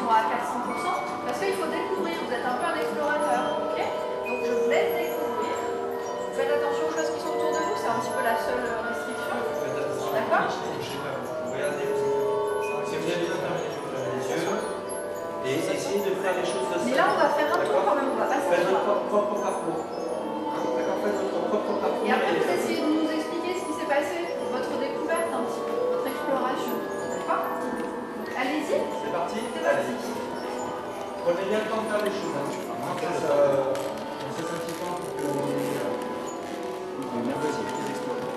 sont à 400%, parce qu'il faut découvrir, vous êtes un peu un explorateur, ok? Donc je vous laisse découvrir. Faites attention aux choses qui sont autour de vous, c'est un petit peu la seule restriction. D'accord? Regardez, si vous avez les yeux, et essayez de faire les choses de ça. Mais là, on va faire un tour quand même, on va pas Faites s'asseoir. votre propre parcours. D'accord, faites votre propre parcours. Et après, vous essayez de nous expliquer ce qui s'est passé, votre découverte un petit peu, votre exploration. D'accord? Allez-y. C'est parti? C'est parti. Prenez bien le temps de faire les choses. On cesse un petit temps pour que vous bien vas-y, les explorer.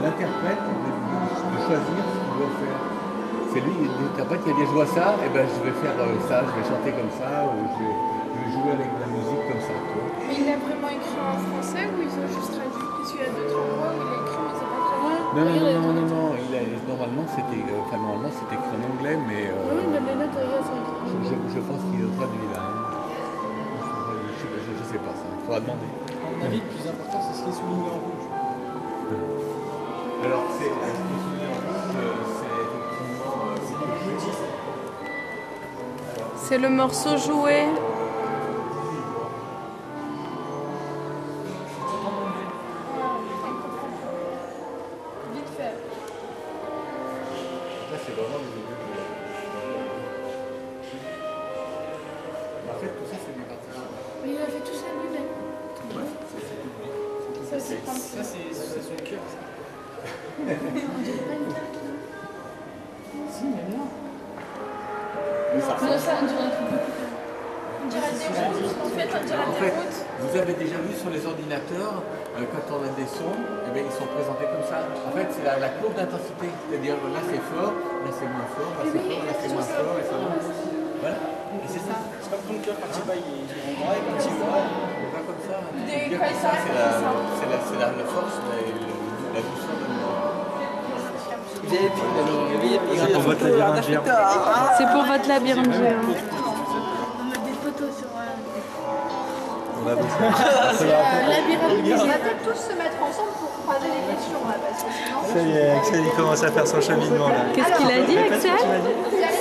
L'interprète de choisir ce qu'il doit faire. C'est lui, l'interprète, qui a dit je vois ça, et ben je vais faire ça, je vais chanter comme ça, ou je vais jouer avec la musique comme ça. Mais il a vraiment écrit en français ou ils ont juste traduit? Parce qu'il y a d'autres endroits où il a écrit mais c'est pas très loin. Non, normalement c'était écrit en anglais, mais Oui, mais les notes ailleurs sont écrites. je pense qu'il est traduit là. Hein. Je sais pas ça, il faudra demander. À mon avis, le plus important, c'est ce qui est souligné en rouge. Alors, c'est effectivement. C'est le morceau joué. Vite fait. Là, c'est vraiment le milieu de... En fait, tout ça, c'est du parti. Mais il a fait tout ça lui-même. Ouais, Ça, c'est pas Ça, c'est son cœur. On dirait pas une carte. Si, mais non. Ça, on dirait un truc. On dirait des routes. En fait, on dirait des routes. Vous avez déjà vu sur les ordinateurs, quand on a des sons, eh bien, ils sont présentés comme ça. En fait, c'est la courbe d'intensité. C'est-à-dire, là c'est fort, là c'est moins fort, là c'est fort, là c'est moins fort, et ça va. Voilà. Et c'est ça. C'est comme ton cœur, quand il bat, il est en vrai, quand il bat. On va comme ça. Des Ça, caillasses, c'est la force, la douceur de c'est pour votre labyrinthe géant. On met des photos sur On va peut-être tous se mettre ensemble pour croiser les questions là, parce que sinon... Ça y est, Axel il commence à faire son cheminement là. Qu'est-ce qu'il a dit, Axel?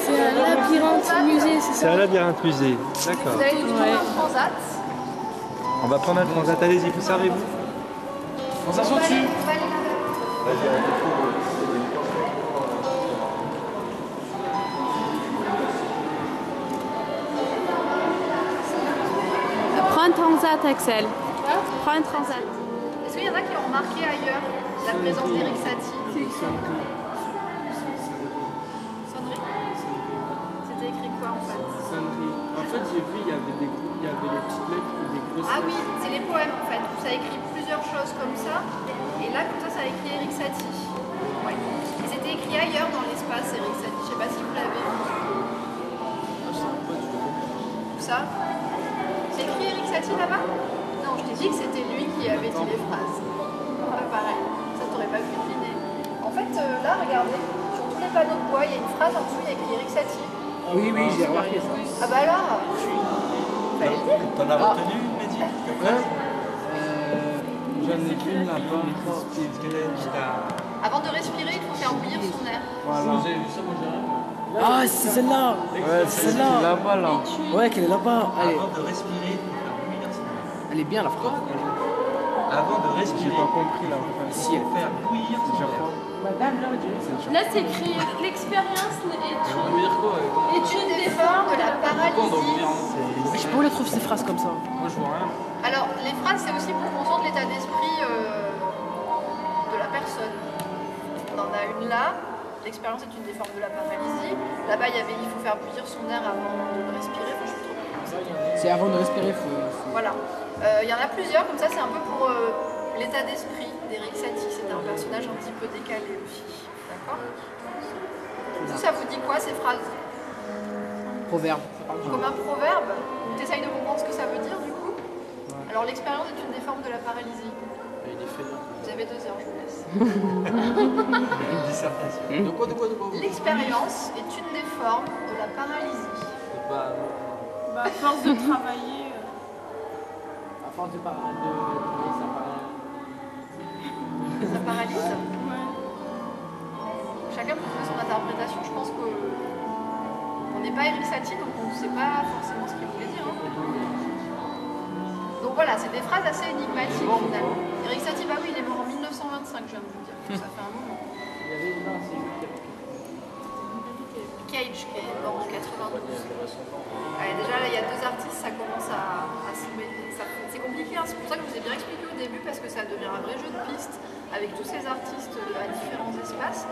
C'est un labyrinthe musée, c'est C'est ça? un labyrinthe musée, d'accord. Vous allez nous prendre un transat. On va prendre un transat, allez-y, vous servez-vous. On s'assoit dessus. On va aller là-bas. Prends un transat, Axel. Prends un transat. Est-ce qu'il y en a qui ont remarqué ailleurs la présence d'Eric Satie? Sonnerie. C'était écrit quoi en fait? En fait, j'ai vu, il y avait des petites lettres ou des grosses Ah lettres. oui, c'est les poèmes en fait. Ça a écrit plusieurs choses comme ça. Et là, comme ça a écrit Eric Satie. Ouais. Et c'était écrit ailleurs dans l'espace, Eric Satie. Je sais pas si vous l'avez. Où ça? C'est écrit Eric Satie là-bas? Non, je t'ai dit que c'était lui qui avait dit les phrases. Ouais, pareil. Ça t'aurait pas pu deviner. En fait, là, regardez. Sur tous les panneaux de bois, il y a une phrase en dessous, il y a écrit Eric Satie. Oui, j'ai remarqué ça. Ah bah alors, fallait le dire. T'en as retenu, Mehdi? J'en ai une là-bas. Avant de respirer, il faut faire bouillir son air. Vous avez vu ça, moi j'ai rien. Ah, c'est celle-là. Ouais, c'est celle-là. là-bas là. Ouais, qu'elle est là-bas. Avant de respirer, il faut faire bouillir son air. Elle est bien la phrase. Avant de J'ai respirer, pas compris là. Ici, il faut faire bouillir son air. Là, c'est écrit l'expérience Ça veut dire quoi est une des Forme de la paralysie. je sais pas où elle trouve ces phrases comme ça. Moi je vois rien. Alors, les phrases, c'est aussi pour comprendre l'état d'esprit de la personne. On en a une là. L'expérience est une des formes de la paralysie. Là-bas, il y avait il faut faire bouillir son air avant de le respirer. Enfin, je sais trop comment ça. C'est avant de respirer, faut... Voilà. Il y en a plusieurs, comme ça, c'est un peu pour l'état d'esprit d'Eric Satie. C'était un personnage un petit peu décalé aussi. D'accord? Ça vous dit quoi, ces phrases? Proverbe. Comme un proverbe? Tu essayes de comprendre ce que ça veut dire, du coup? Alors, l'expérience est une des formes de la paralysie. Vous avez 2 heures, je vous laisse. Une dissertation. De quoi L'expérience est une des formes de la paralysie. Bah, à force de travailler. À force de parler Ça paralyse? Ouais. Chacun peut faire son interprétation. Je pense qu'on n'est pas Eric Satie, donc on ne sait pas forcément ce qu'il voulait dire. Hein. Donc voilà, c'est des phrases assez énigmatiques finalement. Eric Satie, bah oui, il est mort en 1925, je viens de vous dire. Ça fait un moment. Cage, qui est mort en 92. Allez, déjà, là, il y a 2 artistes, ça commence à se mêler. C'est compliqué, hein. C'est pour ça que je vous ai bien expliqué au début, parce que ça devient un vrai jeu de pistes avec tous ces artistes à différents espaces.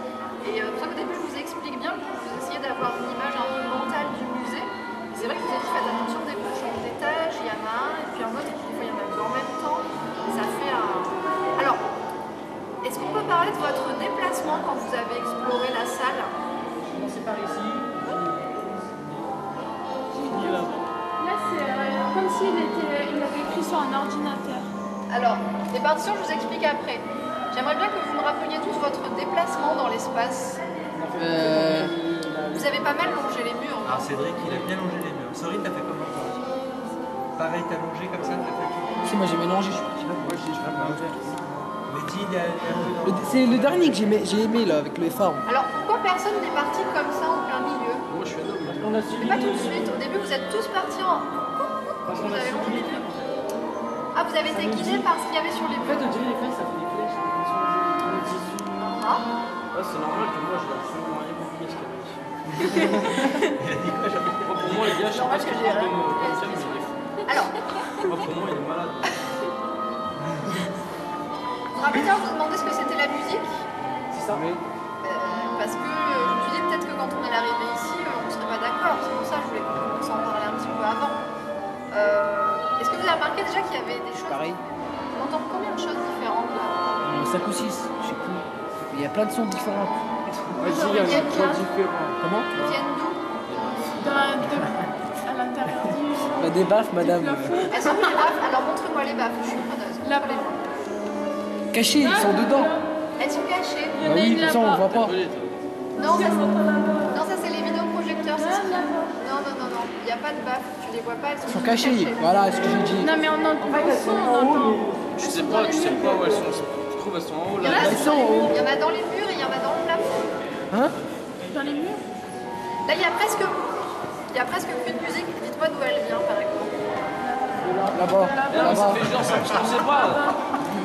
Et pour ça qu'au début, je vous explique bien, vous essayez d'avoir une image un peu mentale du musée. Et c'est vrai que vous avez dit, faites attention, des fois, change d'étage, il y en a un, et puis un autre, et puis des fois, il y en a 2 en même temps. Et ça fait un... Alors, est-ce qu'on peut parler de votre déplacement quand vous avez exploré la salle? Commencez par ici. Là, c'est comme s'il il avait écrit sur un ordinateur. Alors, les partitions, je vous explique après. J'aimerais bien que vous me rappeliez tous votre déplacement dans l'espace. Vous avez pas mal longé les murs, non? Alors Cédric, il a bien longé les murs. Sorine, t'as fait comment toi? Pareil, t'as longé comme ça, t'as fait tout? Si, moi j'ai mélangé. Mais dis, il y a... C'est le dernier que j'ai aimé là, avec le phare. Alors, pourquoi personne n'est parti comme ça en plein milieu? Moi je suis un homme. On a Mais pas tout de suite. Au début, vous êtes tous partis en... Vous avez longé les murs. Ah, vous avez été guidés par ce qu'il y avait sur les En fait, murs. on dirait les flèches, ça fait des flèches. Ah. Ouais, c'est normal que moi je vais absolument rien compris ce qu'il y avait. Il a dit quoi, j'avais Moi, pour moi, les gars, je sais Normal pas ce que qu'ils j'ai font rien comme compris à ce thème, qu'il mais il est fou. Alors, Moi, pour moi, il est malade. on va bien vous demander ce que c'était la musique. C'est ça. Parce que je me suis dit peut-être que quand on est arrivé ici, on ne serait pas d'accord. C'est pour ça que je voulais qu'on s'en parle un petit peu avant. Est-ce que vous avez remarqué déjà qu'il y avait des choses... Pareil. On entend combien de choses différentes là? 5 ou 6, je sais plus. Il y a plein de sons différents. Vas-y, il y a trois différents. Comment? Qui viennent d'où? À l'intérieur du. Bah, des baffes, madame. Elles sont où les baffes? Alors montrez-moi les baffes, je suis preneuse. Montrez-les-moi. Cachés, ils sont dedans. Elles sont cachées. Bah oui, comme ça on voit pas. Non, ça c'est les vidéoprojecteurs. C'est ce qui... Non, il n'y a pas de baffes. Tu les vois pas, elles Ils sont sont cachés. Voilà ce que j'ai dit. Non, mais on entend le son, on entend. Je sais pas où elles sont. Je trouve elles sont en haut Il y en là. a, Elles sont en haut. il y en a dans les murs et il y en a dans le plafond. Hein? Dans les murs. Là, il y a presque plus de musique. Dites-moi d'où elle vient, par exemple. Là-bas. Ça Là-bas. fait genre, je sais pas.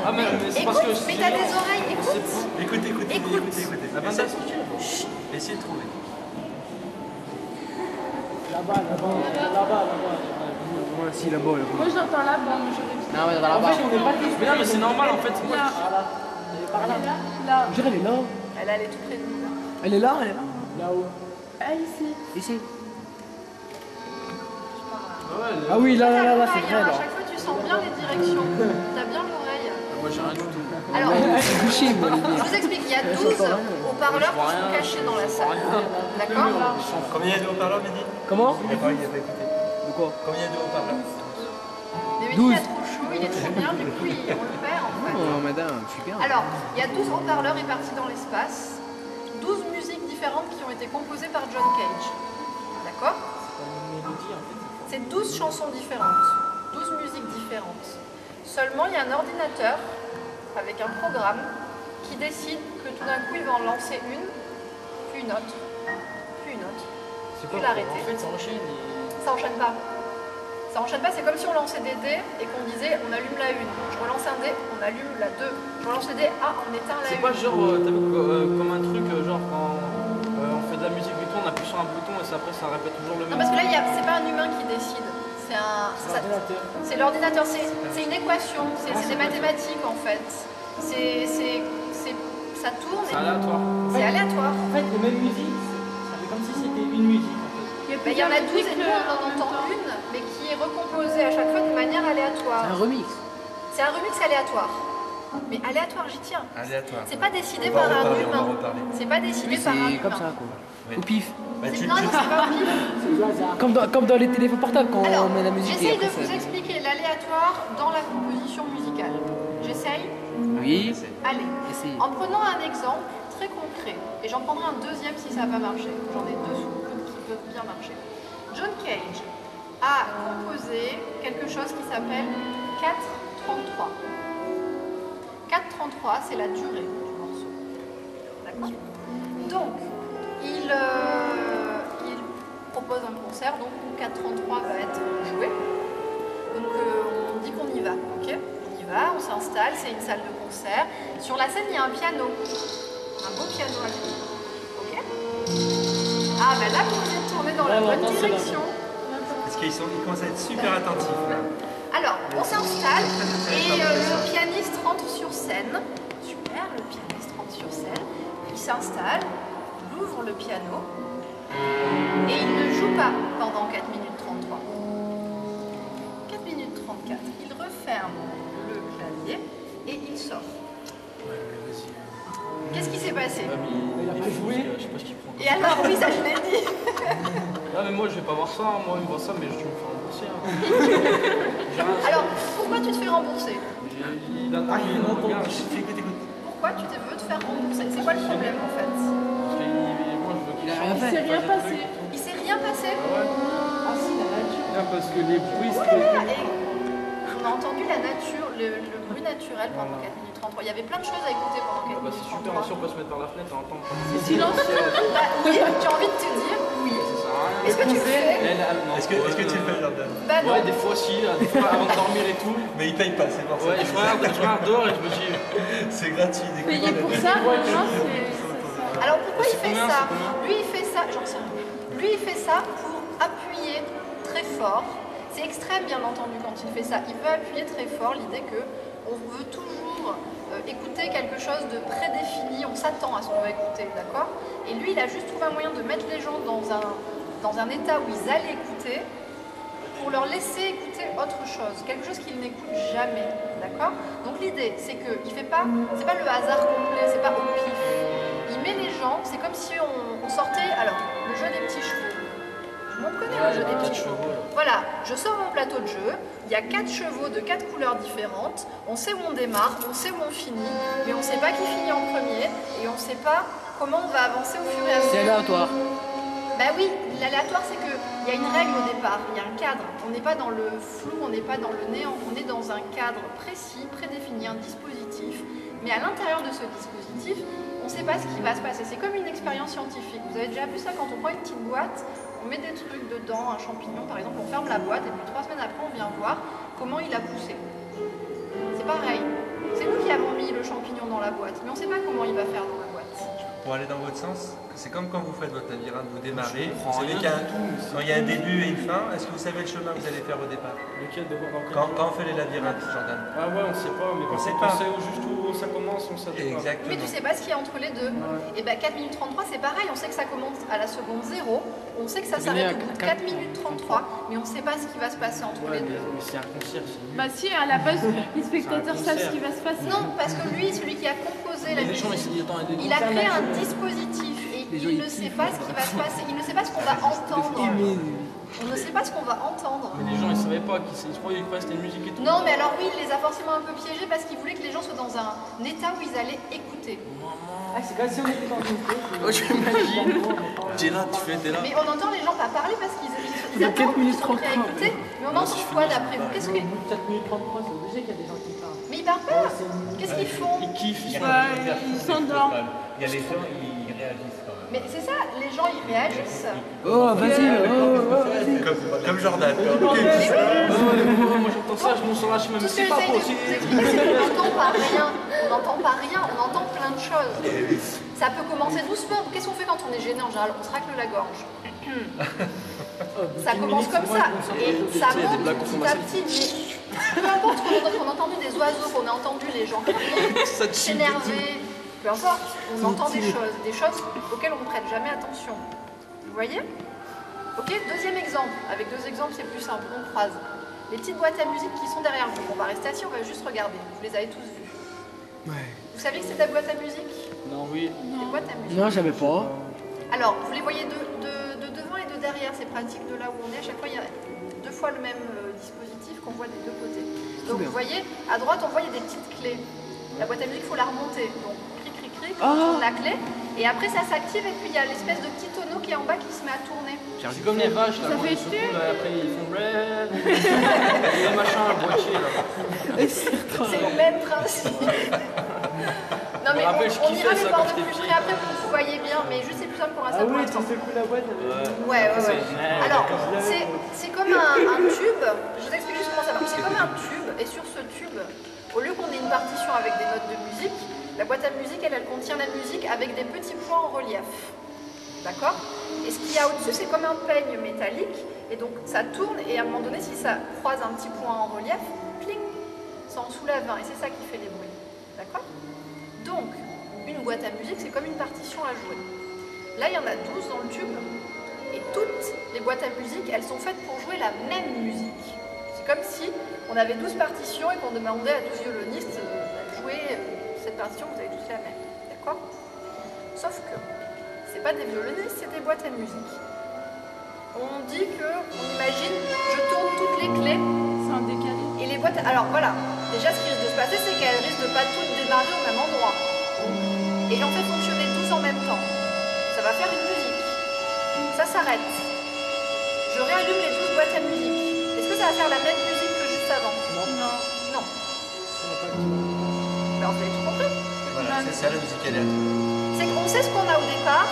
Ah, mais c'est parce que. Écoute, mais t'as des oreilles, écoute. Écoutez. La bande Essayez de trouver. Là-bas. Ouais, si, là-bas. Moi, j'entends là-bas, mais j'aurais dit. Non, mais là-bas. Mais non, mais c'est normal en fait. Moi, Là. Je dirais, elle est là. Elle est tout près de nous, là. Elle est là, elle est là. Là-haut. Ah, ici. Ici. ouais, Ah oui, là, Pareil, c'est vrai, hein, là. à chaque fois, tu sens bien les directions. T'as bien l'oreille. moi j'ai rien du tout. Alors, Elle est couchée, moi, les je gars. vous explique, il y a 12 haut-parleurs qui sont cachés dans la salle. D'accord? Combien il y a de haut-parleurs, Mehdi? Comment? Il n'a pas écouté. De quoi? Combien il y a de haut-parleurs? Mais Mehdi, 12. il a trop chaud, il est trop bien, du coup, on le perd, en fait. Oh, madame, je suis bien. Alors, il y a 12 haut-parleurs répartis dans l'espace, 12 musiques différentes qui ont été composées par John Cage. D'accord? C'est 12 chansons différentes, 12 musiques différentes. Seulement, il y a un ordinateur avec un programme qui décide que tout d'un coup il va en lancer une, puis une autre, puis une autre, puis l'arrêter. En fait, ça enchaîne. Ça enchaîne pas. Ça enchaîne pas, c'est comme si on lançait des dés et qu'on disait on allume la 1. Je relance un dé, on allume la 2. Je relance le dé, ah on éteint la 1. C'est pas genre comme un truc, genre quand on fait de la musique et tout, on appuie sur un bouton et après ça répète toujours le Non, même. parce que là, c'est pas un humain qui décide. C'est l'ordinateur, c'est une équation, c'est des mathématiques en fait. Ça tourne. C'est aléatoire. C'est aléatoire. En fait, les mêmes musiques, ça fait comme si c'était une musique en fait. Il y en a 12 et nous on en entend une, mais qui est recomposée à chaque fois de manière aléatoire. C'est un remix. C'est un remix aléatoire. Mais aléatoire, j'y tiens. Aléatoire. C'est pas décidé par un humain. C'est pas décidé Oui, par un c'est humain. comme ça, quoi. Au pif. Bah, Non, c'est pas au pif. Comme dans les téléphones portables quand Alors, on met la musique. j'essaye de après, vous ça- expliquer l'aléatoire dans la composition musicale. J'essaye. Oui, Allez. essayez. En prenant un exemple très concret, et j'en prendrai un deuxième si ça n'a pas marché. J'en ai deux qui peuvent bien marcher. John Cage a composé quelque chose qui s'appelle 4/33. 4/33, c'est la durée du morceau. D'accord. Donc, il propose un concert, donc 4/33 va être joué. Donc, on dit qu'on y va, ok? On y va, on s'installe, c'est une salle de concert. Sur la scène, il y a un piano, un beau piano à jouer, ok? Ah, ben là, vous êtes tourné dans la bonne direction. Parce qu'ils commencent à être super attentifs là. Alors, on s'installe et le pianiste rentre sur scène. Super, le pianiste rentre sur scène. Il s'installe, il ouvre le piano et il ne joue pas pendant 4 minutes 33. 4 minutes 34. Il referme le clavier et il sort. Qu'est-ce qui s'est passé? Il a pas joué. Je sais pas ce qu'il prend. Et alors, oui, ça je l'ai dit. Ah, mais moi je vais pas voir ça, moi il me voit ça, mais je vais me faire rembourser. Hein. Alors, pourquoi tu te fais rembourser? Il attend, il regarde. Pourquoi tu te veux te faire rembourser? C'est quoi le problème en fait? Parce que moi je veux qu'il Il a rien Il s'est fait. rien passé. Il s'est rien passé? Ah si, la nature. Non, parce que les bruits Oh là là, et on a entendu la nature, le bruit naturel pendant 4 minutes 33. Il y avait plein de choses à écouter pendant 4 bah, minutes c'est super, 33. si on peut se mettre par la fenêtre et entendre. C'est silencieux. Bah oui, j'ai envie de te dire oui. Ça sert à rien. Est-ce que tu le fais? Est-ce que tu le fais, Jordan? Bah non. Ouais, des fois si, des fois avant de dormir et tout. Mais il paye pas, c'est pour ça. Ouais, je regarde dehors et je me dis. C'est gratuit. Payer pour ça, vraiment, c'est. Alors pourquoi il C'est fait combien, ça? c'est combien? Lui il fait ça, j'en sais rien. Lui il fait ça pour appuyer très fort. C'est extrême bien entendu quand il fait ça. Il veut appuyer très fort l'idée que on veut toujours écouter quelque chose de prédéfini, on s'attend à ce qu'on va écouter, d'accord? Et lui il a juste trouvé un moyen de mettre les gens dans un état où ils allaient écouter pour leur laisser écouter autre chose, quelque chose qu'ils n'écoutent jamais, d'accord? Donc l'idée, c'est que il fait pas, c'est pas le hasard complet, c'est pas au pif. Il met les gens, c'est comme si on sortait, alors, le jeu des petits chevaux. On connaît le jeu des petits chevaux. Voilà, je sors mon plateau de jeu, il y a 4 chevaux de 4 couleurs différentes, on sait où on démarre, on sait où on finit, mais on sait pas qui finit en premier, et on sait pas comment on va avancer au fur et à mesure. C'est aléatoire. Bah oui, l'aléatoire c'est qu'il y a une règle au départ, il y a un cadre. On n'est pas dans le flou, on n'est pas dans le néant, on est dans un cadre précis, prédéfini, un dispositif. Mais à l'intérieur de ce dispositif, on ne sait pas ce qui va se passer. C'est comme une expérience scientifique. Vous avez déjà vu ça quand on prend une petite boîte, on met des trucs dedans, un champignon par exemple, on ferme la boîte et puis 3 semaines après on vient voir comment il a poussé. C'est pareil. C'est nous qui avons mis le champignon dans la boîte, mais on ne sait pas comment il va faire dans la boîte. Pour aller dans votre sens, c'est comme quand vous faites votre labyrinthe, vous démarrez, vous comprends savez rien quand il y a un début et une fin, est-ce que vous savez le chemin que vous allez faire au départ? Lequel de voir Quand on fait les labyrinthes, Jordan? Ah ouais, on sait pas, mais On quand sait on pas. sait juste où ça commence, on sait pas. Exactement. Mais tu sais pas ce qu'il y a entre les deux. Et bien 4 minutes 33 c'est pareil, on sait que ça commence à la seconde 0, on sait que ça s'arrête au bout de 4 minutes 33, mais on sait pas ce qui va se passer entre les deux. Mais c'est un concert, c'est nul. Bah si, à la base, les spectateurs savent ce qui va se passer. Non, parce que lui, celui qui a composé la Les gens, musique, ils attendent des il a créé un dispositif et il ne sait pas ce qui va se passer, il ne sait pas ce qu'on va entendre. On ne sait pas ce qu'on va entendre. Mais les gens, ils savaient pas, ils croyaient que c'était une musique et tout. Non, mais alors oui, il les a forcément un peu piégés parce qu'il voulait que les gens soient dans un état où ils allaient écouter. Ah, c'est comme si on était dans une Oh, j'imagine. T'es là, t'es là. Mais on entend les gens pas parler parce qu'ils Il y a 4 attendent, ils minutes sont prêts à 33. écouter. Mais on entend quoi d'après vous? Qu'est-ce que... 4 minutes 33, c'est obligé qu'il y a des gens qui parlent. Mais ils super peur. Qu'est-ce qu'ils font? Ils kiffent, ils sont. Ils s'endorment. Il y a les gens, ils réagissent quand même. Mais c'est ça, les gens ils réagissent. Oh, vas-y. Comme Jordan. Moi j'entends ça, je m'en sors là, je me Tout ce que sais pas j'essaie pour de vous expliquer, c'est qu'on n'entend pas rien. On n'entend pas rien, on entend plein de choses. Ça peut commencer doucement. Qu'est-ce qu'on fait quand on est gêné en général? On se racle la gorge. Ça commence comme ça. Et ça monte petit à petit. Mais peu importe qu'on a entendu des oiseaux, qu'on a entendu les gens s'énerver, peu importe, on entend des choses auxquelles on ne prête jamais attention. Vous voyez? Ok, deuxième exemple. Avec deux exemples, c'est plus simple, on croise. Les petites boîtes à musique qui sont derrière vous. On va rester assis, on va juste regarder. Vous les avez tous vues. Ouais. Vous saviez que c'est des boîtes à musique? Non, oui. Des boîtes à musique. Non, j'avais pas. Alors, vous les voyez de devant et de derrière, c'est pratique de là où on est. À chaque fois, il y a deux fois le même dispositif qu'on voit des deux côtés. Donc, vous voyez, à droite, on voit il y a des petites clés. La boîte à musique, il faut la remonter. Donc, cric, on tourne la clé. Et après, ça s'active et puis il y a l'espèce de petit tonneau qui est en bas qui se met à tourner. C'est comme les vaches, là. Ça quand fait ils se chier. coulent, après ils font bled. Le machin, le boîtier, là. C'est le même principe. Non mais rappelle, je on kiffais ira les ça voir quand de j'étais plus petit. près après pour que vous voyez bien, mais juste c'est plus simple pour l'instant pour l'instant. la boîte. Ouais. Alors, c'est comme un tube, je vous explique juste comment ça marche. C'est comme un tube, et sur ce tube, au lieu qu'on ait une partition avec des notes de musique, la boîte à musique, elle contient la musique avec des petits points en relief. D'accord? Et ce qu'il y a au-dessus, c'est comme un peigne métallique, et donc ça tourne, et à un moment donné, si ça croise un petit point en relief, pling, ça en soulève un, et c'est ça qui fait les bruits. D'accord? Donc, une boîte à musique, c'est comme une partition à jouer. Là, il y en a 12 dans le tube, et toutes les boîtes à musique, elles sont faites pour jouer la même musique. C'est comme si on avait 12 partitions et qu'on demandait à 12 violonistes de jouer cette partition, vous avez tous la même. D'accord? Sauf que, c'est pas des violonistes, c'est des boîtes à musique. On dit que, on imagine, je tourne toutes les clés. C'est un décalé. Et les boîtes, alors voilà, déjà ce qui risque de se passer, c'est qu'elles risquent de pas toutes démarrer au même endroit. Et j'en fais fonctionner 12 en même temps. Ça va faire une musique. Ça s'arrête. Je réallume les 12 boîtes à musique. Est-ce que ça va faire la même musique que juste avant? Non. Alors vous avez tout compris? Voilà, c'est ça la musique aléatoire. C'est qu'on sait ce qu'on a au départ,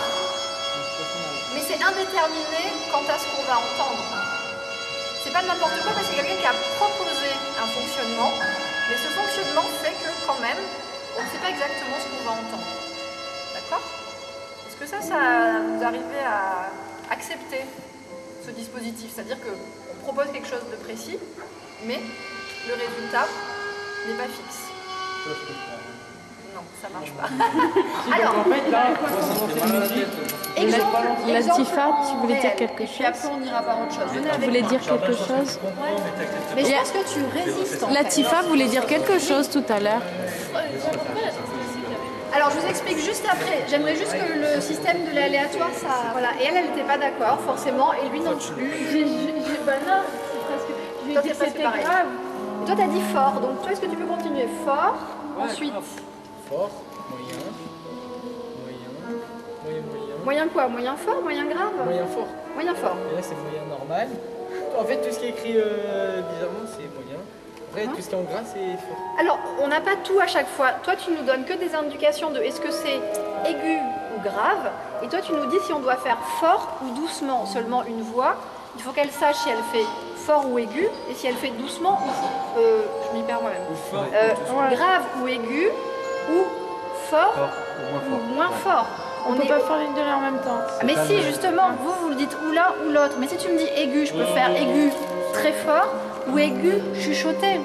mais c'est indéterminé quant à ce qu'on va entendre. C'est pas n'importe quoi, mais c'est quelqu'un qui a proposé un fonctionnement, mais ce fonctionnement fait que quand même, on ne sait pas exactement ce qu'on va entendre. D'accord? Est-ce que ça vous arrivez à accepter ce dispositif? C'est-à-dire qu'on propose quelque chose de précis, mais le résultat n'est pas fixe. Non, ça marche pas. Alors, En fait, là, ça fait mal à la tête. Latifa, tu voulais dire quelque Et puis après, on ira voir autre chose. Venez Tu avec voulais moi. dire quelque chose? Mais je pense que tu résistes en fait. Latifa voulait dire quelque chose tout à l'heure. Alors je vous explique juste après. J'aimerais juste que le système de l'aléatoire, ça... Voilà. Et elle n'était pas d'accord, forcément, et lui non plus. Bah non, c'est presque. Je lui ai Toi, dit t'es que presque c'était pareil. grave. Et toi, t'as dit fort. Donc toi, est-ce que tu peux continuer fort? Ensuite, Fort, moyen, moyen quoi? Moyen fort? Moyen grave? moyen fort. Moyen fort. Et là, c'est moyen normal. En fait, tout ce qui est écrit bizarrement, c'est moyen. Après, tout ce qui est en gras, c'est fort. Alors, on n'a pas tout à chaque fois. Toi, tu nous donnes que des indications de est-ce que c'est aigu ou grave. Et toi, tu nous dis si on doit faire fort ou doucement. Seulement une voix. Il faut qu'elle sache si elle fait fort ou aigu et si elle fait doucement ou... je m'y perds moi-même. Ou fort. Grave ou aigu ou fort ou moins fort. On peut pas faire les deux en même temps. Ah, mais si, justement, vous le dites ou l'un ou l'autre. Mais si tu me dis aigu, je peux faire aigu très fort ou aigu chuchoté.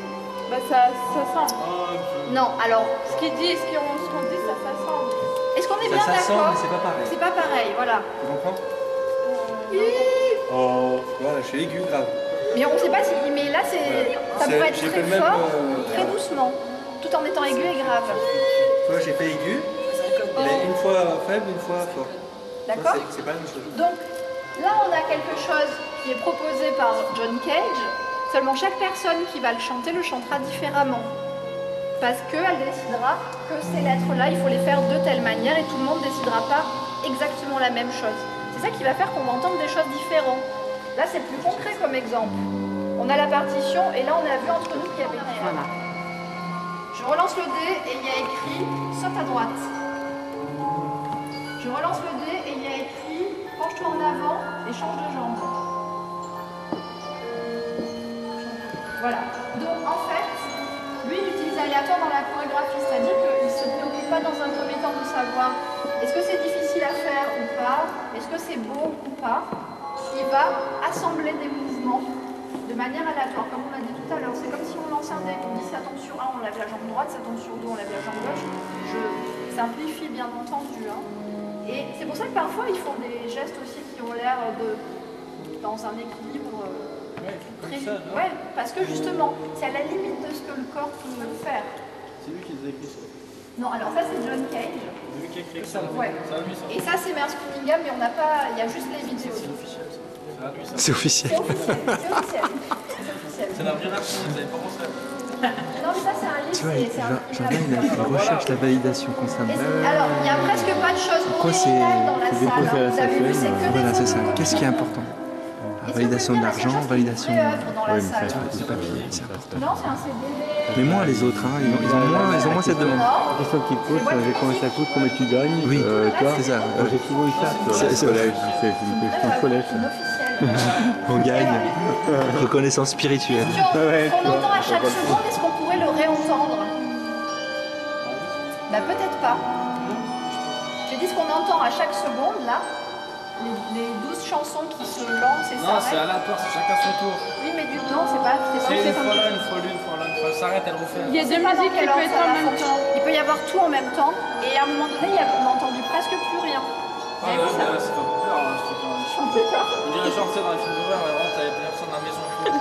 Bah ça semble. Non, alors, Ce qu'il dit et ce qu'on dit, ça s'assemble. est-ce qu'on est Ça bien s'assemble, d'accord? mais c'est pas pareil. C'est pas pareil, voilà. Tu comprends? Oh, voilà, je suis aigu grave. Mais on sait pas si. Mais là, c'est. Ça C'est- pourrait être j'ai très fait le même, fort ou très doucement. Tout en étant aigu et grave. Toi, j'ai fait aigu, mais une fois faible, une fois fort. D'accord? Toi, c'est pas la même chose. Donc, là, on a quelque chose qui est proposé par John Cage. Seulement, chaque personne qui va le chanter le chantera différemment. Parce qu'elle décidera que ces lettres-là, il faut les faire de telle manière et tout le monde ne décidera pas exactement la même chose. C'est ça qui va faire qu'on va entendre des choses différentes. Là, c'est plus concret comme exemple. On a la partition et là, on a vu entre nous qu'il y avait une. Voilà. Je relance le dé et il y a écrit saute à droite. Je relance le dé et il y a écrit penche-toi en avant et change de jambe. Voilà. Donc en fait, lui il utilise aléatoire dans la chorégraphie, c'est-à-dire qu'il ne se préoccupe pas dans un premier temps de savoir est-ce que c'est difficile à faire ou pas, est-ce que c'est beau ou pas. Il va assembler des mouvements de manière aléatoire, comme on l'a dit tout à l'heure. C'est comme si on lance un dé, on dit ça tombe sur un, on lève la jambe droite, ça tombe sur deux, on lève la jambe gauche. Je simplifie bien entendu. Hein. Et c'est pour ça que parfois ils font des gestes aussi qui ont l'air de dans un équilibre très... Ouais, parce que justement, c'est à la limite de ce que le corps peut faire. C'est lui qui les a écrits ça. Non, alors ça c'est John Cage. C'est lui qui a écrit ça. Ouais. Et ça c'est Merce Cunningham, mais on n'a pas... Il y a juste les vidéos. C'est officiel ça. C'est officiel. C'est officiel. C'est officiel. Ça n'a rien à voir, vous n'avez pas pensé à Non, mais ça c'est un livre. Tu vois, Jordan, il recherche la validation constamment. Alors, il n'y a presque pas de choses originales dans la salle. Vous avez vu, c'est que des Voilà, c'est ça. photos. Qu'est-ce qui est important? La validation de l'argent, validation du papier, c'est important. Non, c'est un CD. Mais moins les autres, hein, ils ont moins cette demande. La question qu'ils posent, c'est comment ça coûte, combien tu gagnes. Oui, tu vois, c'est ça. j'ai souvent eu ça. C'est collège, c'est une question de collège. On gagne. Reconnaissance spirituelle. Qu'on entend à chaque seconde, est-ce qu'on pourrait le réentendre? Bah peut-être pas. J'ai dit ce qu'on entend à chaque seconde, là. Les 12 chansons qui se lancent et Non, c'est s'arrêtent. aléatoire, c'est chacun son tour. Oui, mais du temps, c'est pas C'est fait une comme fois ça. là, une fois l'une, une fois là, une fois elle s'arrête, elle refait. Il y a On deux sait pas dans musiques qui quel peuvent ordre être ça en va même fonctionner. temps. Il peut y avoir tout en même temps, et à un moment donné, on n'a entendu presque plus rien. Ah ouais, mais c'est pas plus peur, hein, ce truc-là. On dirait genre, tu sais, dans les films d'horreur, vraiment, t'avais personne dans la maison et tout.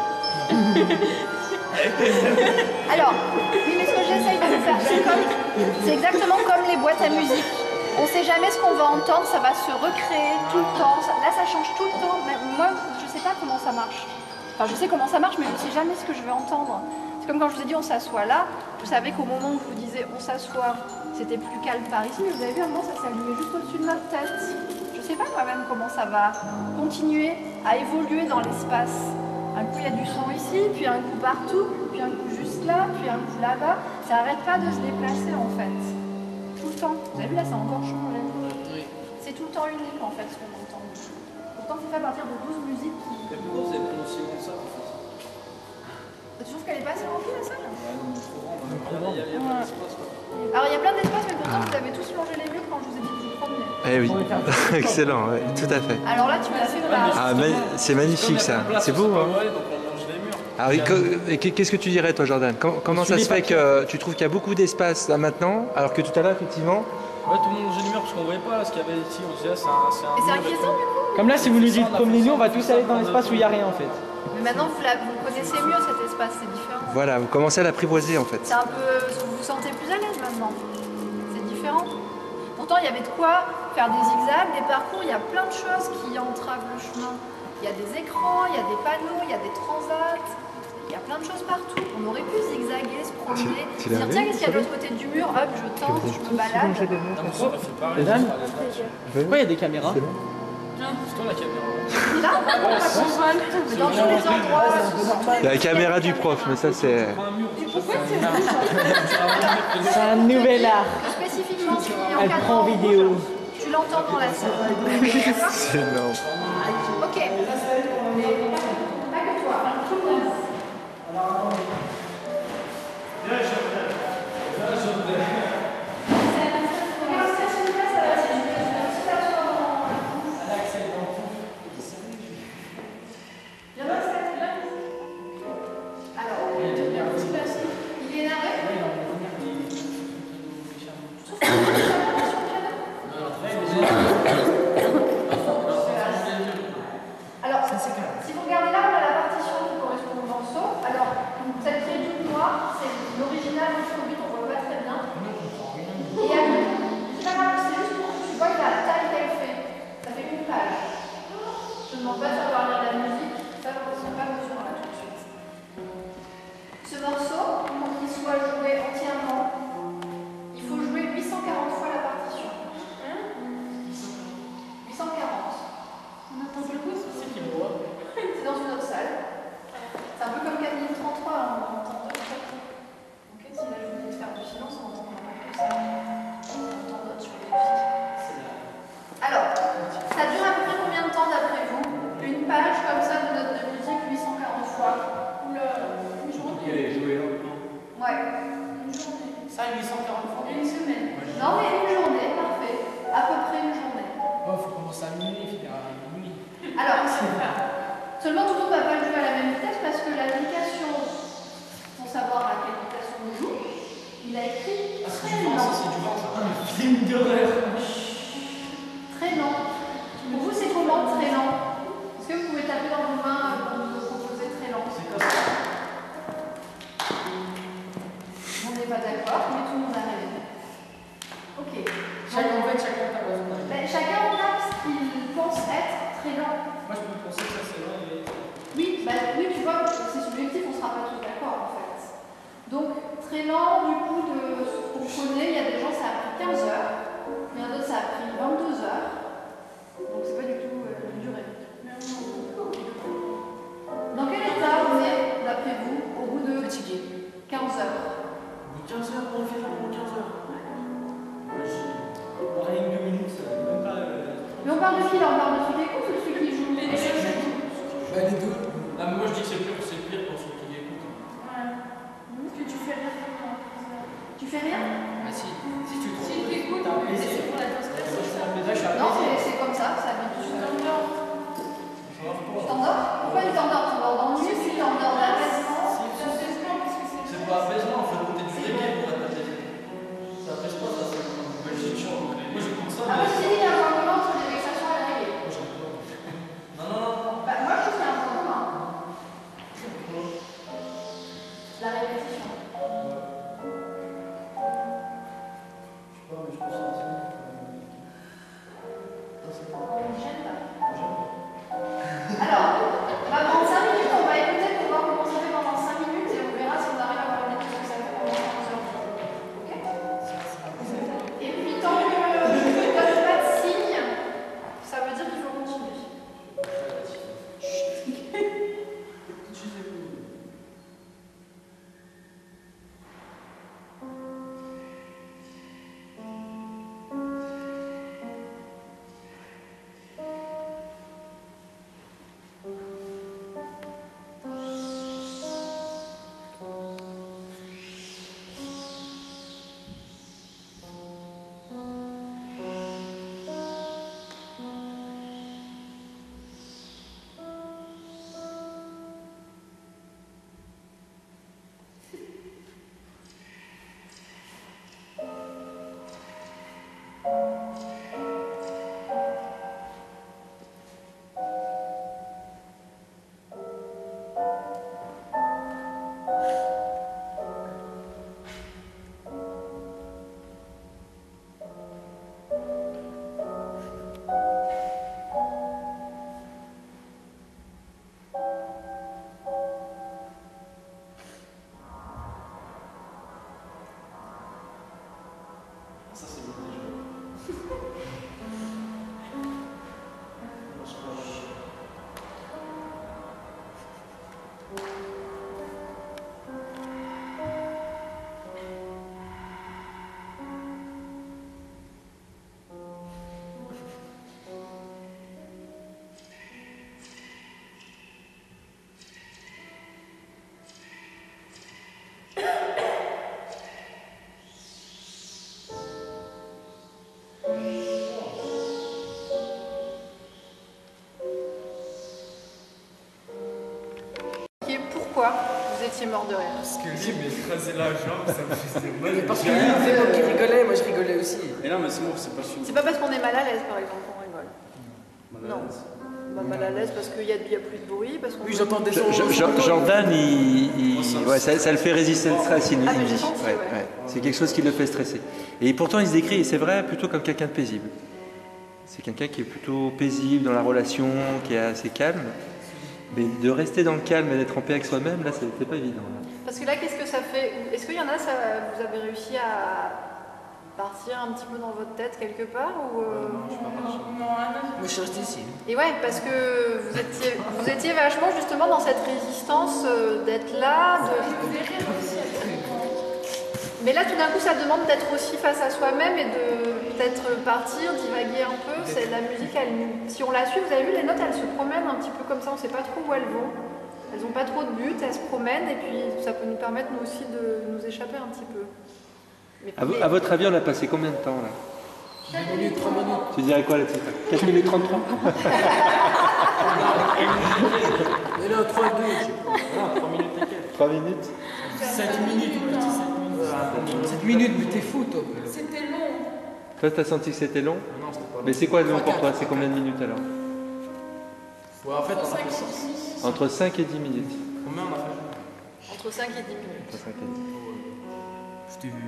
Alors, oui, mais ce que j'essaye de vous faire, c'est exactement comme les boîtes à musique. On ne sait jamais ce qu'on va entendre, ça va se recréer tout le temps. Là, ça change tout le temps. Mais moi, je ne sais pas comment ça marche. Enfin, je sais comment ça marche, mais je ne sais jamais ce que je vais entendre. C'est comme quand je vous ai dit on s'assoit là. Vous savez qu'au moment où je vous disais on s'assoit, c'était plus calme par ici. Mais vous avez vu, à un moment, ça s'est allumé juste au-dessus de notre tête. Je ne sais pas moi-même comment ça va continuer à évoluer dans l'espace. Un coup, il y a du son ici, puis un coup partout, puis un coup juste là, puis un coup là-bas. Ça n'arrête pas de se déplacer, en fait. Tout le temps. Vous avez vu, là, ça a encore changé. C'est tout le temps unique, en fait, ce qu'on entend. Pourtant, c'est fait à partir de 12 musiques qui... Mais pourquoi vous avez pris aussi long que ça, en fait? Tu trouves qu'elle est pas assez remplie, la salle? Il y a plein d'espace, quoi. Alors, il y a plein d'espaces, mais pourtant, vous avez tous longé les murs quand je vous ai dit de vous promener. Eh oui, excellent, ouais, tout à fait. Alors là, tu m'as fait peur. Ah, mais c'est magnifique ça, c'est beau. Hein. Ah oui, qu'est-ce que tu dirais toi Jordan? Comment ça se fait que tu trouves qu'il y a beaucoup d'espace là maintenant, alors que tout à l'heure effectivement... Ouais, tout le monde longeait le mur parce qu'on voyait pas là, ce qu'il y avait ici, on se disait c'est un Et c'est mur. inquiétant du coup. Comme là, si vous nous dites promenez-nous, on va tous aller dans l'espace où il n'y a rien en fait. Mais maintenant, vous connaissez mieux cet espace, c'est différent. Voilà, vous commencez à l'apprivoiser en fait. C'est un peu... Vous vous sentez plus à l'aise maintenant. C'est différent. Pourtant, il y avait de quoi faire des zigzags, des parcours, il y a plein de choses qui entravent le chemin. Il y a des écrans, il y a des panneaux, il y a des transats. Il y a plein de choses partout. On aurait pu zigzaguer, se promener, se dire tiens, qu'est-ce qu'il y a de l'autre côté du mur, hop, je tente, je me balade. Pourquoi il y a des caméras? C'est toi la caméra. Là, dans tous les endroits. La caméra du prof, mais ça c'est... C'est un nouvel art. Spécifiquement, ce qui est Elle encadré prend en vidéo. rouge, tu l'entends dans la salle. D'accord? C'est énorme. Ok. Pas que toi. Alors, si vous regardez là, on a la partition qui correspond au morceau. Alors, cette clé du noir, c'est l'original Ça, 840 fois. Une semaine. Non, mais une journée, parfait. À peu près une journée. Il faut commencer à minuit et finir à minuit. Alors, seulement tout le monde ne va pas le jouer à la même vitesse parce que l'application, pour savoir à quelle vitesse on joue, il a écrit très lent. C'est du vent, un film d'horreur. Très lent. Pour vous, c'est comment très lent? Est-ce que vous pouvez taper dans vos mains pour me proposer très lent? C'est comme ça. On n'est pas d'accord, mais tout le monde a raison. Ok. Chacun tape à son avis. Chacun tape ce qu'il pense être très lent. Moi, je peux penser que ça, c'est long. Oui, oui, tu vois, c'est subjectif, on ne sera pas tous d'accord en fait. Donc, très lent, du coup, de ce qu'on connaît, il y a des gens, ça a pris 15 heures, il y en a d'autres, ça a pris 22 heures. Donc, c'est pas du tout une durée. Dans quel état on est, d'après vous, au bout de 15 heures? Au bout de 15 heures, on fait au bout de 15 heures. On a une 2 minutes, ça même pas. Mais on parle de qui là? On parle de celui qui écoute ou de celui qui joue? Les deux. Ah, mais moi, je dis que c'est pire pour ceux qui écoutent. Ouais. Parce que tu fais rien pour moi. Tu fais rien? Ah, si tu Si tu écoutes, c'est pour la danse. Non, c'est comme ça vient tout seul. Tu t'endors? Pourquoi tu t'endors? Tu t'endors dans le lit, tu t'endors d'apaisement? C'est pas apaisement, il faut écouter du reggae pour être apaisé. Ça apaise pas, ça, c'est comme moi j'écoute ça. Ah, moi je t'ai dit qu'il y a un point commun entre les vexations et la reggae. Non. Bah, moi je trouve qu'il y a un point commun. La répétition. On ne gêne pas. Alors, on va prendre 5 minutes, on va écouter pour voir comment ça fait pendant 5 minutes et on verra si on arrive à avoir une idée de ce que ça fait pendant 15 heures. Ok? Et puis tant que je ne donne pas de signe, ça veut dire qu'il faut continuer. Ça, c'est bon déjà. Pourquoi vous étiez mort de rire? Parce que lui m'écrasait la jambe, ça me faisait mal. Parce que lui, il faisait moi qui rigolais, moi je rigolais aussi. Et non, mais c'est bon, c'est pas sûr. C'est pas parce qu'on est mal à l'aise, par exemple, qu'on rigole. Non. Bah, mal à l'aise parce qu'il y a plus de bruit, parce qu'on... Oui, j'entends des gens. Jordan, ouais, ça le fait résister le stress, il Ah, mais me j'ai dit. senti, Ouais, ouais. ouais. C'est quelque chose qui le fait stresser. Et pourtant, il se décrit, et c'est vrai, plutôt comme quelqu'un de paisible. C'est quelqu'un qui est plutôt paisible dans la relation, qui est assez calme. Mais de rester dans le calme et d'être en paix avec soi-même, là, c'était pas évident. Parce que là, qu'est-ce que ça fait? Est-ce qu'il y en a, vous avez réussi à partir un petit peu dans votre tête quelque part ou Moi je suis resté ici. Et ouais, parce que vous étiez vachement justement dans cette résistance d'être là, Mais là, tout d'un coup, ça demande d'être aussi face à soi-même et de peut-être partir, divaguer un peu. C'est la musique, si on la suit, vous avez vu, les notes, elles se promènent un petit peu comme ça, on ne sait pas trop où elles vont. Elles n'ont pas trop de but, elles se promènent et puis ça peut nous permettre, nous aussi, de nous échapper un petit peu. Mais À votre avis, on a passé combien de temps là? 10 minutes, 3 minutes. Tu dirais quoi là-dessus? 4 minutes 33? Mais non, 3-2, je sais pas. Non, 3 minutes et quelques. 3 minutes? 7 minutes, on petit 7 minutes. 7 minutes, mais t'es fou, toi. C'était long. Toi, t'as senti que c'était long? Ah non, c'était pas long. Mais c'est quoi long pour toi? C'est combien de minutes alors? Ouais, en fait, on a fait ça. Entre 5 et 10 minutes. Combien on a fait? Entre 5 et 10 minutes. Entre 5 et 10. Je t'ai vu.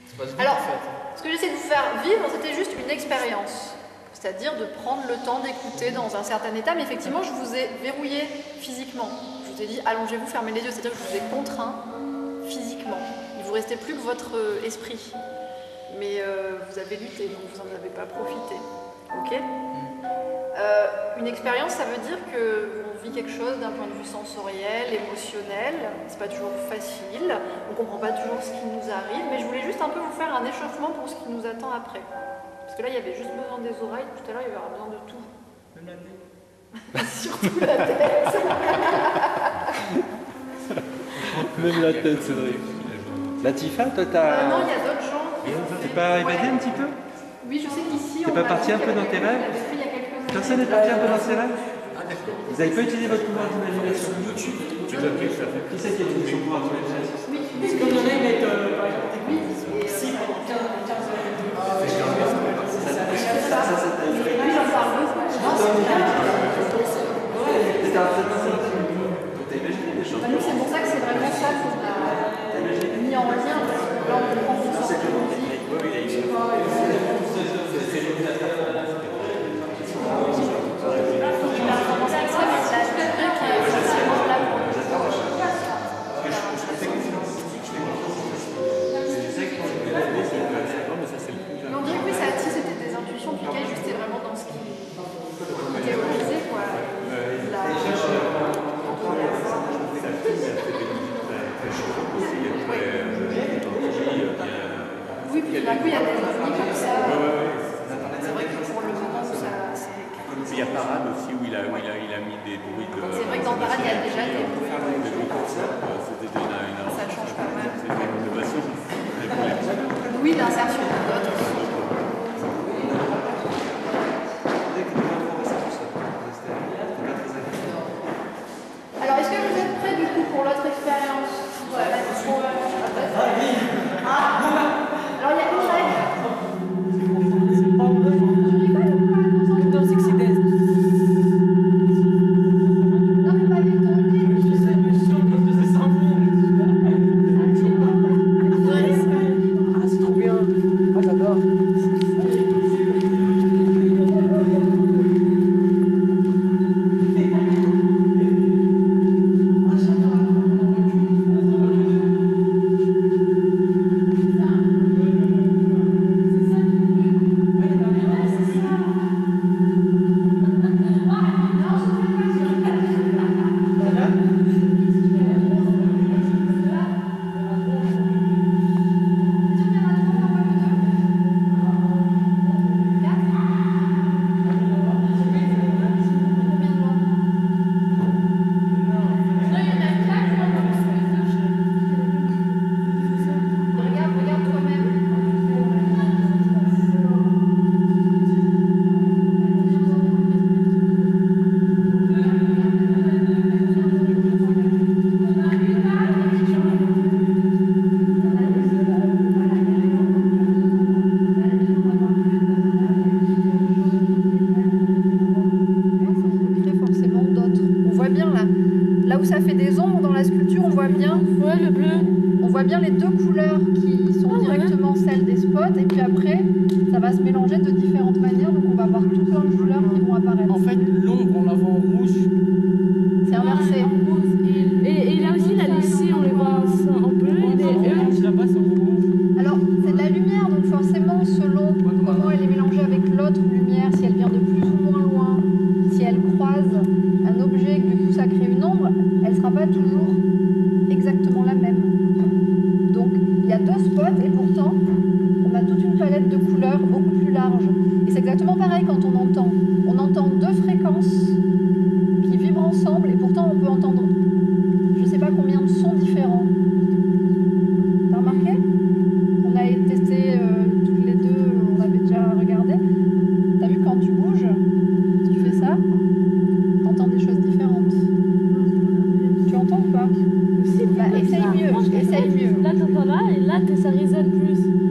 C'est pas vite, Alors, en fait. ce que j'essaie de vous faire vivre, c'était juste une expérience. C'est-à-dire de prendre le temps d'écouter dans un certain état. Mais effectivement, je vous ai verrouillé physiquement. Je vous ai dit, allongez-vous, fermez les yeux. C'est-à-dire que je vous ai contraint physiquement. Il vous restait plus que votre esprit. Mais vous avez lutté, donc vous n'en avez pas profité. Ok? Une expérience, ça veut dire qu'on vit quelque chose d'un point de vue sensoriel, émotionnel. C'est pas toujours facile, on comprend pas toujours ce qui nous arrive, mais je voulais juste un peu vous faire un échauffement pour ce qui nous attend après. Parce que là, il y avait juste besoin des oreilles, tout à l'heure, il y aura besoin de tout. Même la tête. Surtout la tête. Même la tête, Cédric. Latifa, toi, t'as. Non, il y a d'autres gens. T'es pas évadé un petit peu? Oui, je sais qu'ici. T'es pas parti un peu dans tes rêves? Personne n'est parti un peu dans ses rêves? Vous n'avez pas utilisé votre pouvoir d'imagination? YouTube. Tu l'as pris, ça fait. Qui c'est qui a utilisé son pouvoir d'imagination? C'est comme il y en a, ils mettent, par exemple, des si pendant 15 heures. Ça t'a effrayé. Oui, j'en parle beaucoup. C'était un peu ça. T'as imaginé des choses? Nous, c'est pour ça que c'est vraiment ça qu'on a mis en lien, parce que là, on prend tout ça. Mais on dirait que oui, ça attise, c'était des intuitions, puis Kay, juste, c'était vraiment dans ce qui théorisait, quoi. Oui, puis d'un coup, il y a des ovnis comme ça. C'est vrai que pour le moment où ça s'est Il y a Parade aussi où il a mis des bruits de. C'est vrai que dans Parade, il y a déjà des bruits. Ça Ça change pas mal. C'était une innovation. Oui, l'insertion de d'autres. Alors, est-ce que vous êtes prêts du coup pour l'autre expérience? Alors, il y a une règle. C'est pas vrai. Non, c'est que c'est des. Non, mais pas étonné. Je sais, mais je suis sûr que c'est sans Ah, c'est trop bien. Ah, j'adore. Regarde toi-même. Forcément d'autres. On voit bien là où ça fait des ombres dans la sculpture, on voit bien. Ouais, le bleu. On voit bien les deux couleurs qui sont directement celles des spots, et puis après, ça va se mélanger de différentes manières, donc on va avoir tout plein de couleurs qui vont apparaître. En fait, l'ombre, on la voit en rouge. C'est inversé. Et là aussi, il a laissé, on les voit en bleu et les Orange, là-bas, c'est en rouge. Alors, c'est de la lumière, donc forcément, selon comment elle est mélangée avec l'autre lumière, si elle vient de plus ou moins loin, si elle croise un objet, que du coup ça crée une ombre, elle ne sera pas toujours exactement la même. Donc, il y a deux spots, et pourtant, on a toute une palette de couleurs beaucoup plus large. Et c'est exactement pareil quand on entend. On entend deux fréquences qui vibrent ensemble, et pourtant on peut entendre je ne sais pas combien de sons différents. là t'entends là, et là ça résonne plus.